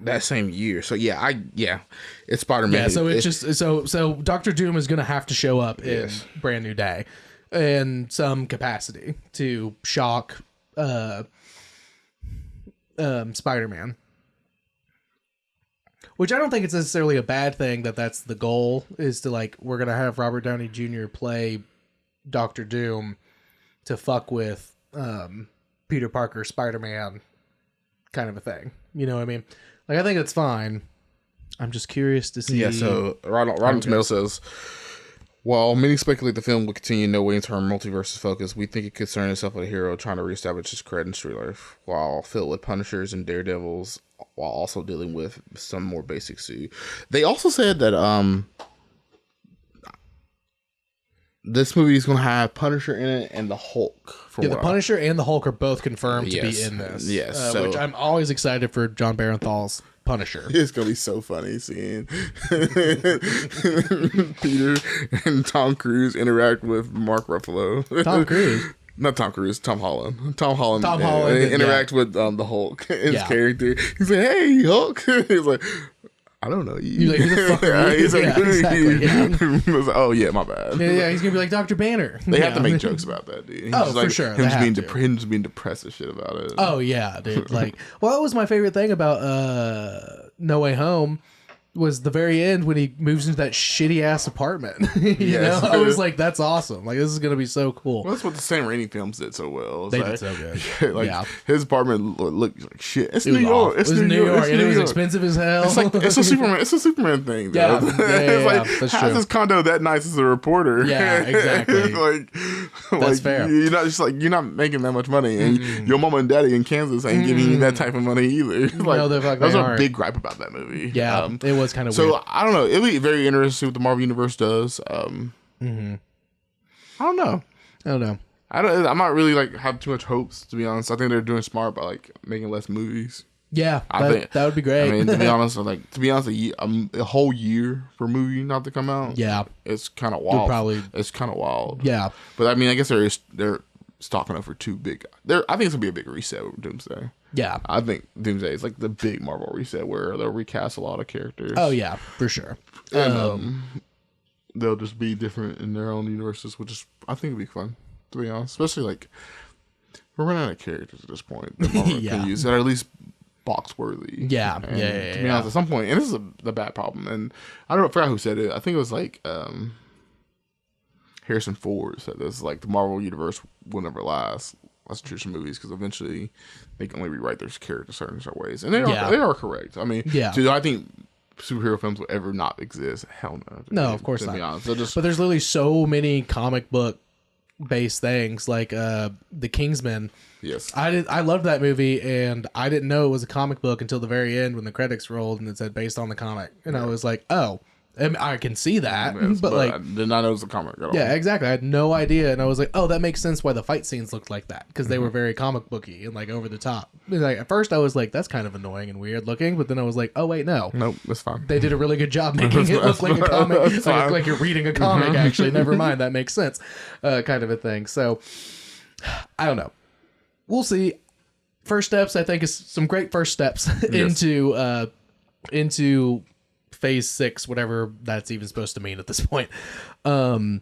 [SPEAKER 3] that same year. So it's Spider-Man.
[SPEAKER 2] Yeah, so so Doctor Doom is going to have to show up in brand new day in some capacity to shock Spider-Man. Which I don't think it's necessarily a bad thing that's the goal, is to like, we're going to have Robert Downey Jr. play Doctor Doom to fuck with Peter Parker, Spider-Man kind of a thing. You know what I mean? Like, I think it's fine. I'm just curious to see.
[SPEAKER 3] Yeah, so Rotten Tomatoes says, while many speculate the film will continue no way into our multiverse's focus, we think it concerned itself with a hero trying to reestablish his cred in street life, while filled with Punishers and Daredevils, while also dealing with some more basic suit. They also said that this movie is going to have Punisher in it and the Hulk.
[SPEAKER 2] The Punisher and the Hulk are both confirmed to be in this.
[SPEAKER 3] Yes,
[SPEAKER 2] which I'm always excited for John Barenthal's Punisher.
[SPEAKER 3] It's gonna be so funny seeing Peter and Tom Cruise interact with Mark Ruffalo.
[SPEAKER 2] Tom Cruise?
[SPEAKER 3] Not Tom Cruise, Tom Holland. Tom Holland interact with the Hulk. His character. He's like, "Hey, Hulk." He's like, "I don't know you."
[SPEAKER 2] He's like, "Who the fuck are you?"
[SPEAKER 3] He's like, "Who are you?" I was like, "Oh yeah, my bad."
[SPEAKER 2] Yeah, he's gonna be like Dr. Banner.
[SPEAKER 3] They have to make jokes about that, dude. He's
[SPEAKER 2] for sure.
[SPEAKER 3] Him just being depressed and shit about it.
[SPEAKER 2] Oh yeah, dude. Like, well, that was my favorite thing about No Way Home. Was the very end when he moves into that shitty ass apartment. you know, I was like, that's awesome. Like, this is gonna be so cool.
[SPEAKER 3] Well, that's what the Sam Raimi films did so well.
[SPEAKER 2] They did so good.
[SPEAKER 3] His apartment looked like shit. It's New York.
[SPEAKER 2] It's New York, and it was expensive as hell.
[SPEAKER 3] It's like it's a Superman thing. Though. It's like,
[SPEAKER 2] that's
[SPEAKER 3] how's
[SPEAKER 2] true.
[SPEAKER 3] this condo that nice as a reporter?
[SPEAKER 2] Yeah, exactly.
[SPEAKER 3] That's
[SPEAKER 2] fair.
[SPEAKER 3] You're not making that much money, and your mama and daddy in Kansas ain't giving you that type of money either.
[SPEAKER 2] No,
[SPEAKER 3] that was a big gripe about that movie.
[SPEAKER 2] Yeah, it was kind of weird.
[SPEAKER 3] So I don't know. It'll be very interesting to see what the Marvel Universe does. I don't know. I'm not really like have too much hopes, to be honest. I think they're doing smart by like making less movies.
[SPEAKER 2] Yeah, that would be great.
[SPEAKER 3] I mean, to be honest, a whole year for a movie not to come out.
[SPEAKER 2] Yeah,
[SPEAKER 3] it's kind of wild. It's kind of wild.
[SPEAKER 2] Yeah,
[SPEAKER 3] but I mean, I guess they're stocking up for two big. I think it's gonna be a big reset with Doomsday.
[SPEAKER 2] Yeah,
[SPEAKER 3] I think Doomsday is like the big Marvel reset where they'll recast a lot of characters.
[SPEAKER 2] Oh yeah, for sure.
[SPEAKER 3] And they'll just be different in their own universes, which is I think it'd be fun, to be honest. Especially like we're running out of characters at this point that Marvel can use that are at least box worthy.
[SPEAKER 2] Yeah,
[SPEAKER 3] and to be honest, at some point, and this is the bad problem, and I forgot who said it. I think it was like Harrison Ford said this, like the Marvel universe will never last. That's traditional movies because eventually they can only rewrite their characters certain ways, and they are correct. I mean, do I think superhero films will ever not exist? Hell no.
[SPEAKER 2] No, of course not. Be honest. But there's literally so many comic book based things like The Kingsman.
[SPEAKER 3] Yes,
[SPEAKER 2] I loved that movie, and I didn't know it was a comic book until the very end when the credits rolled and it said based on the comic, and I was like, oh. I can see that, but like,
[SPEAKER 3] I did not know it was a comic at all.
[SPEAKER 2] Yeah, exactly. I had no idea, and I was like, "Oh, that makes sense why the fight scenes looked like that because they were very comic booky and like over the top." Like at first, I was like, "That's kind of annoying and weird looking," but then I was like, "Oh wait, no,
[SPEAKER 3] nope, that's fine."
[SPEAKER 2] They did a really good job making it look like a comic, like you're reading a comic. Actually, never mind, that makes sense, kind of a thing. So, I don't know. We'll see. First steps, I think, is some great first steps into Phase 6, whatever that's even supposed to mean at this point. Now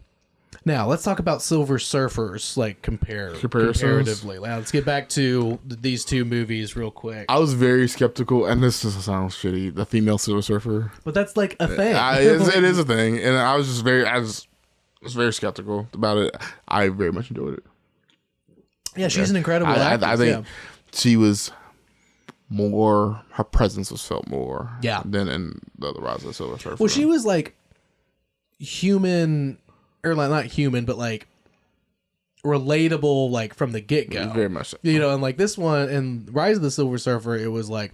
[SPEAKER 2] let's talk about Silver Surfers, like comparatively. Let's get back to these two movies real quick.
[SPEAKER 3] I was very skeptical, and this sounds shitty. The female Silver Surfer,
[SPEAKER 2] but that's like a thing.
[SPEAKER 3] It is a thing, and I was very skeptical about it. I very much enjoyed it.
[SPEAKER 2] Yeah, she's an incredible actress.
[SPEAKER 3] I think she was. Her presence was felt more than in the Rise of the Silver Surfer.
[SPEAKER 2] Well, she was like human, or like not human, but like relatable, like from the get-go.
[SPEAKER 3] Very much so.
[SPEAKER 2] You know, and like this one in Rise of the Silver Surfer, it was like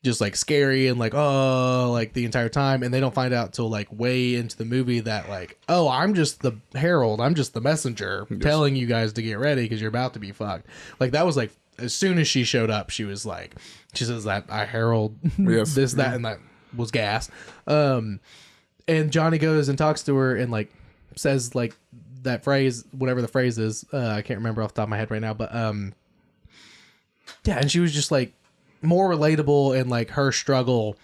[SPEAKER 2] just like scary and like, oh, like the entire time, and they don't find out till like way into the movie that like, oh, I'm just the herald, I'm just the messenger telling you guys to get ready because you're about to be fucked. Like that was like, as soon as she showed up, she was like, she says that I herald this, that, and that was gas. And Johnny goes and talks to her and like says like that phrase, whatever the phrase is. I can't remember off the top of my head right now, but yeah, and she was just like more relatable, and like her struggle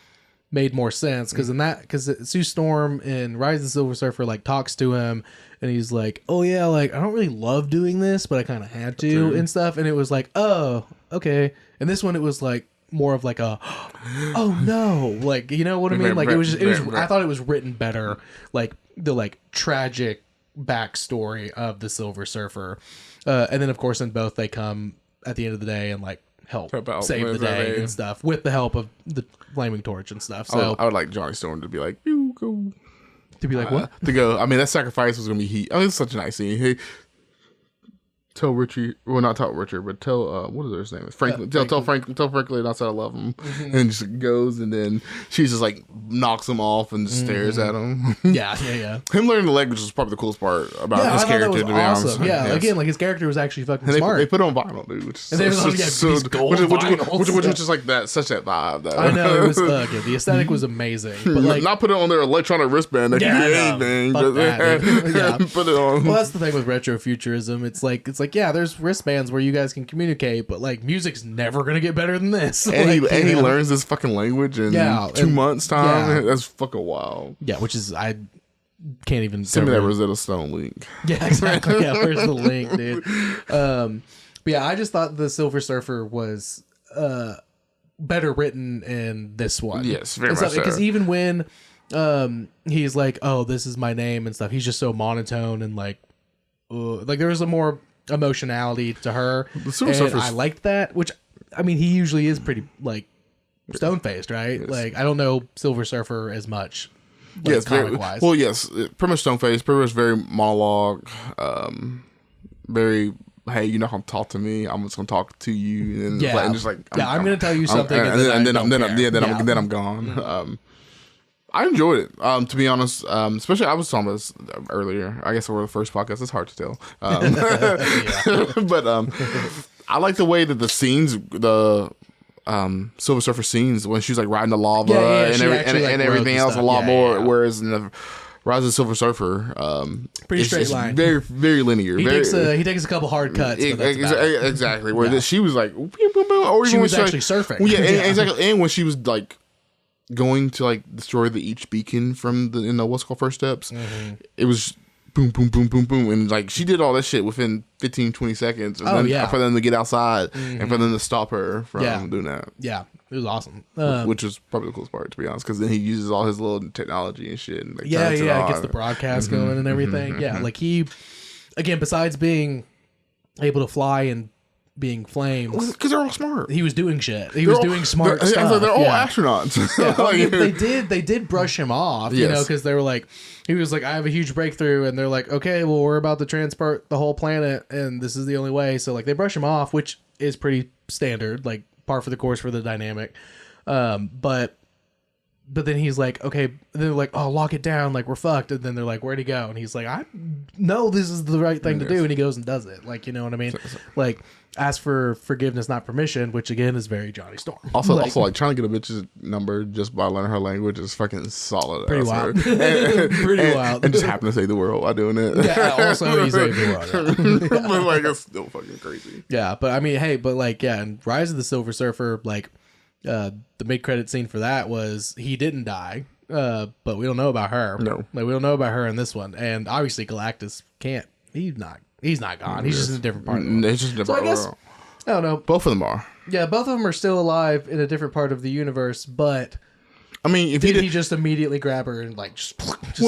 [SPEAKER 2] made more sense because Sue Storm in Rise of the Silver Surfer like talks to him and he's like, oh yeah, like I don't really love doing this, but I kind of had to and stuff, and it was like, oh okay. And this one it was like more of like a oh no, like, you know what I mean, like it was I thought it was written better, like the like tragic backstory of the Silver Surfer, and then of course in both they come at the end of the day and like help save the day and stuff with the help of the flaming torch and stuff. So
[SPEAKER 3] I would like Johnny Storm to be like, you go.
[SPEAKER 2] To be like what?
[SPEAKER 3] To go. I mean, that sacrifice was gonna be heat. I mean, it's such a nice scene. Hey, tell Richie, well, not tell Richard, but tell what is his name? Franklin. Tell Franklin I said I love him, and just goes, and then she's just like knocks him off and just stares at him.
[SPEAKER 2] Yeah.
[SPEAKER 3] Him learning the language was probably the coolest part about his character. To be honest,
[SPEAKER 2] again, like his character was actually fucking smart.
[SPEAKER 3] They put it on vinyl, dude, which is like that, such that vibe. Though.
[SPEAKER 2] I know it was the aesthetic was amazing, but like
[SPEAKER 3] not put it on their electronic wristband. They can do anything. Put it on.
[SPEAKER 2] Well, that's the thing with retrofuturism. It's like yeah, there's wristbands where you guys can communicate, but like music's never gonna get better than this.
[SPEAKER 3] And he learns this fucking language in 2 months time. Yeah. That's fucking wild.
[SPEAKER 2] Yeah, which is I can't even
[SPEAKER 3] send me that Rosetta Stone link.
[SPEAKER 2] Yeah, exactly. Yeah, where's the link, dude? But yeah, I just thought the Silver Surfer was better written in this one.
[SPEAKER 3] Yes, very much so.
[SPEAKER 2] Because even when he's like, "Oh, this is my name" and stuff, he's just so monotone and like there was a more emotionality to her, and I liked that. Which I mean, he usually is pretty like stone faced, right? Yes. Like I don't know Silver Surfer as much. Like,
[SPEAKER 3] yes, comic wise. Well, yes, pretty much stone faced. Pretty much very monologue. Very. Hey, you're not gonna talk to me. I'm just gonna talk to you, and just like
[SPEAKER 2] I'm gonna tell you something,
[SPEAKER 3] and then I'm gone. I enjoyed it. To be honest, especially I was talking about this earlier. I guess over the first podcast. It's hard to tell, but I like the way that the scenes, the Silver Surfer scenes when she's like riding the lava and everything else a lot more. Whereas in the Rise of the Silver Surfer,
[SPEAKER 2] pretty straight line,
[SPEAKER 3] very very linear.
[SPEAKER 2] He takes a couple hard cuts.
[SPEAKER 3] Exactly. Where she was like, or even
[SPEAKER 2] she was actually surfing.
[SPEAKER 3] Well, exactly. And when she was like going to like destroy the each beacon from the what's called First Steps, it was boom, boom, boom, boom, boom, and like she did all that shit within 15, 20 seconds. And for them to get outside and for them to stop her from doing that.
[SPEAKER 2] Yeah. It was awesome.
[SPEAKER 3] Which was probably the coolest part, to be honest, because then he uses all his little technology and shit. And, like,
[SPEAKER 2] gets the broadcast going and everything. Yeah, like he, again, besides being able to fly and being flames,
[SPEAKER 3] because they're all smart.
[SPEAKER 2] He was doing shit. He was doing smart stuff.
[SPEAKER 3] They're all astronauts.
[SPEAKER 2] They did brush him off, you know, because they were like, he was like, I have a huge breakthrough, and they're like, okay, well, we're about to transport the whole planet, and this is the only way. So like they brush him off, which is pretty standard, like par for the course for the dynamic. But then he's like, okay, they're like, oh, lock it down, like we're fucked. And then they're like, where'd he go? And he's like, I know this is the right thing to do. And he goes and does it. Like, you know what I mean? Like, ask for forgiveness, not permission, which again is very Johnny Storm.
[SPEAKER 3] Also, like trying to get a bitch's number just by learning her language is fucking solid.
[SPEAKER 2] Pretty wild. Pretty wild.
[SPEAKER 3] And just happen to save the world while doing it.
[SPEAKER 2] Yeah, also he saved the world. Yeah.
[SPEAKER 3] But like, it's still fucking crazy.
[SPEAKER 2] Yeah, but I mean, hey, but like, yeah, in Rise of the Silver Surfer, like, the mid-credit scene for that was he didn't die, but we don't know about her.
[SPEAKER 3] No,
[SPEAKER 2] like we don't know about her in this one, and obviously Galactus can't. He's not gone. He's just in a different part of the world.
[SPEAKER 3] It's just a different world.
[SPEAKER 2] I don't know.
[SPEAKER 3] Both of them are.
[SPEAKER 2] Yeah, both of them are still alive in a different part of the universe, but
[SPEAKER 3] I mean, if
[SPEAKER 2] he just immediately grab her and like just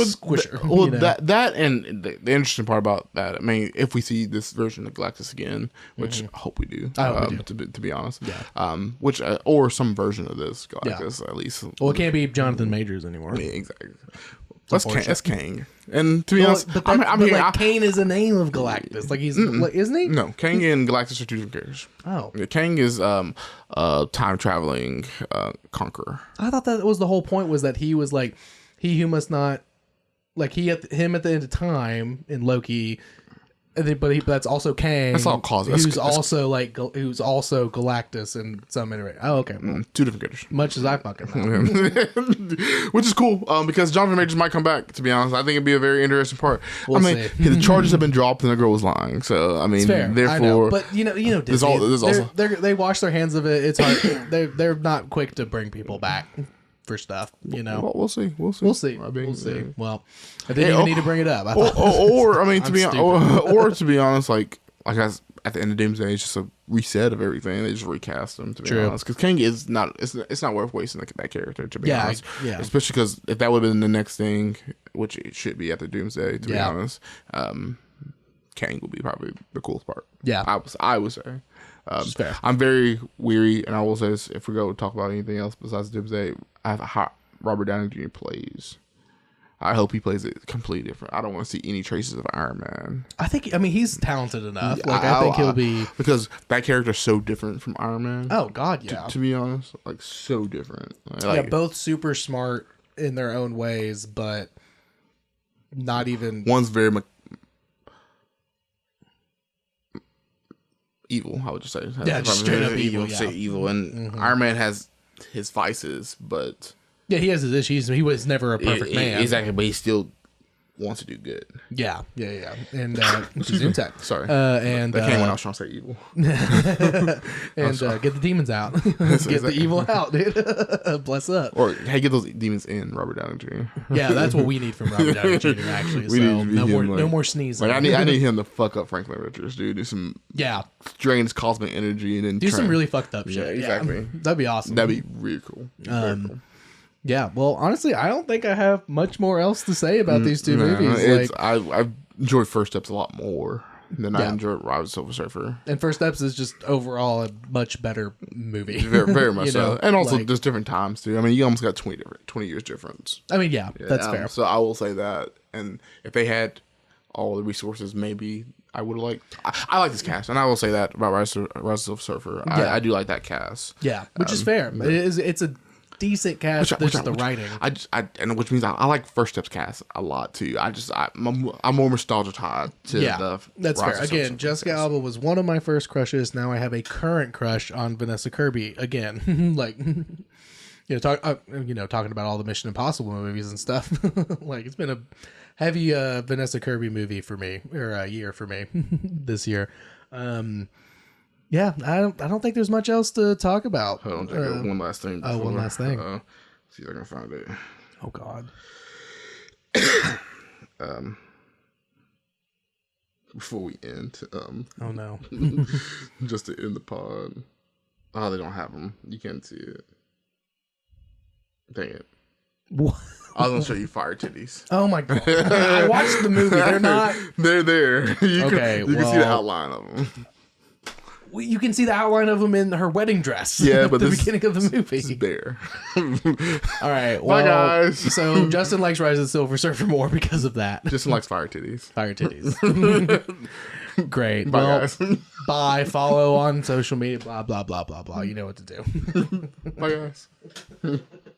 [SPEAKER 2] squish her?
[SPEAKER 3] Well, you know? that and the interesting part about that, I mean, if we see this version of Galactus again, which I hope we do, to be honest, which or some version of this Galactus at least.
[SPEAKER 2] Well, it can't be Jonathan Majors anymore.
[SPEAKER 3] Yeah, exactly. That's Kang. And to be honest,
[SPEAKER 2] Kane is a name of Galactus. Like he's isn't he?
[SPEAKER 3] No, Kang and Galactus are two different characters.
[SPEAKER 2] Oh,
[SPEAKER 3] Kang is time traveling conqueror.
[SPEAKER 2] I thought that was the whole point, was that he was like he who must not, like him at the end of time in Loki. But that's also Kang.
[SPEAKER 3] That's all cause.
[SPEAKER 2] Who's also Galactus in some iteration. Oh, okay.
[SPEAKER 3] Two different characters.
[SPEAKER 2] Much as I fucking know.
[SPEAKER 3] Which is cool, because Jonathan Majors might come back. To be honest, I think it'd be a very interesting part.
[SPEAKER 2] We'll see.
[SPEAKER 3] The charges have been dropped and the girl was lying. So I mean,
[SPEAKER 2] it's fair.
[SPEAKER 3] Therefore,
[SPEAKER 2] I know. But you know, Disney, they wash their hands of it. It's hard. they're not quick to bring people back for stuff, you know.
[SPEAKER 3] Well, we'll see.
[SPEAKER 2] We'll see. Well, I didn't even need to bring it up.
[SPEAKER 3] To be honest, like at the end of Doomsday, it's just a reset of everything. They just recast them. To be honest, because Kang is not. It's not worth wasting that character. To be honest, especially because if that would have been the next thing, which it should be after Doomsday. To be honest, Kang would be probably the coolest part.
[SPEAKER 2] Yeah,
[SPEAKER 3] I would say. I'm very weary, and I will say this: if we go talk about anything else besides Doomsday, I have a hot Robert Downey Jr. plays. I hope he plays it completely different. I don't want to see any traces of Iron Man.
[SPEAKER 2] I mean, he's talented enough. Like, I think he'll be,
[SPEAKER 3] because that character's so different from Iron Man.
[SPEAKER 2] Oh God, yeah.
[SPEAKER 3] To be honest, like so different. Like,
[SPEAKER 2] both super smart in their own ways, but not even.
[SPEAKER 3] One's very evil, I would just say.
[SPEAKER 2] Just straight up evil.
[SPEAKER 3] Say evil, and Iron Man has his vices, but
[SPEAKER 2] he has his issues. He was never a perfect man,
[SPEAKER 3] exactly, but he still wants to do good.
[SPEAKER 2] Yeah. And Zoom
[SPEAKER 3] sorry,
[SPEAKER 2] and
[SPEAKER 3] that came when I was trying to say evil.
[SPEAKER 2] And get the demons out. Get the evil out, dude. Bless up.
[SPEAKER 3] Or hey, get those demons in, Robert Downey Jr.
[SPEAKER 2] Yeah, that's what we need from Robert Downey Jr. Actually, so no more sneezing.
[SPEAKER 3] Like, I need him to fuck up Franklin Richards, dude. Do some drain his cosmic energy and then
[SPEAKER 2] do some really fucked up shit.
[SPEAKER 3] Yeah, exactly.
[SPEAKER 2] That'd be awesome.
[SPEAKER 3] That'd be really cool. Very cool.
[SPEAKER 2] Yeah, well, honestly, I don't think I have much more else to say about these two movies.
[SPEAKER 3] I enjoyed First Steps a lot more than I enjoyed Rise of the Silver Surfer.
[SPEAKER 2] And First Steps is just overall a much better movie.
[SPEAKER 3] Very, very much so. And also, there's different times, too. I mean, you almost got 20 years difference.
[SPEAKER 2] I mean, that's fair.
[SPEAKER 3] So I will say that. And if they had all the resources, maybe I would have liked. I like this cast, and I will say that about Rise of the Silver Surfer. I do like that cast.
[SPEAKER 2] Yeah, which is fair. It's a decent cast. The writing.
[SPEAKER 3] Which means I like First Steps cast a lot too. I'm more nostalgia to the.
[SPEAKER 2] That's fair. Again, Jessica Alba was one of my first crushes. Now I have a current crush on Vanessa Kirby again. Like, talking about all the Mission Impossible movies and stuff. Like, it's been a heavy Vanessa Kirby movie for me, or a year for me this year. Yeah, I don't think there's much else to talk about.
[SPEAKER 3] Hold on, one last thing.
[SPEAKER 2] One last thing.
[SPEAKER 3] See if I can find it.
[SPEAKER 2] Oh God.
[SPEAKER 3] Before we end,
[SPEAKER 2] oh no.
[SPEAKER 3] Just to end the pod. Oh, they don't have them. You can't see it. Dang it.
[SPEAKER 2] What?
[SPEAKER 3] I was gonna show you fire titties.
[SPEAKER 2] Oh my God. I watched the movie. They're not.
[SPEAKER 3] They're there. You can see the outline of them.
[SPEAKER 2] You can see the outline of them in her wedding dress.
[SPEAKER 3] Yeah, but
[SPEAKER 2] at the beginning of the movie.
[SPEAKER 3] It's there.
[SPEAKER 2] All right. Well,
[SPEAKER 3] bye, guys.
[SPEAKER 2] So Justin likes Rise of the Silver Surfer more because of that.
[SPEAKER 3] Justin likes fire titties.
[SPEAKER 2] Fire titties. Great.
[SPEAKER 3] Bye, guys.
[SPEAKER 2] Bye. Follow on social media. Blah, blah, blah, blah, blah. You know what to do.
[SPEAKER 3] Bye, guys.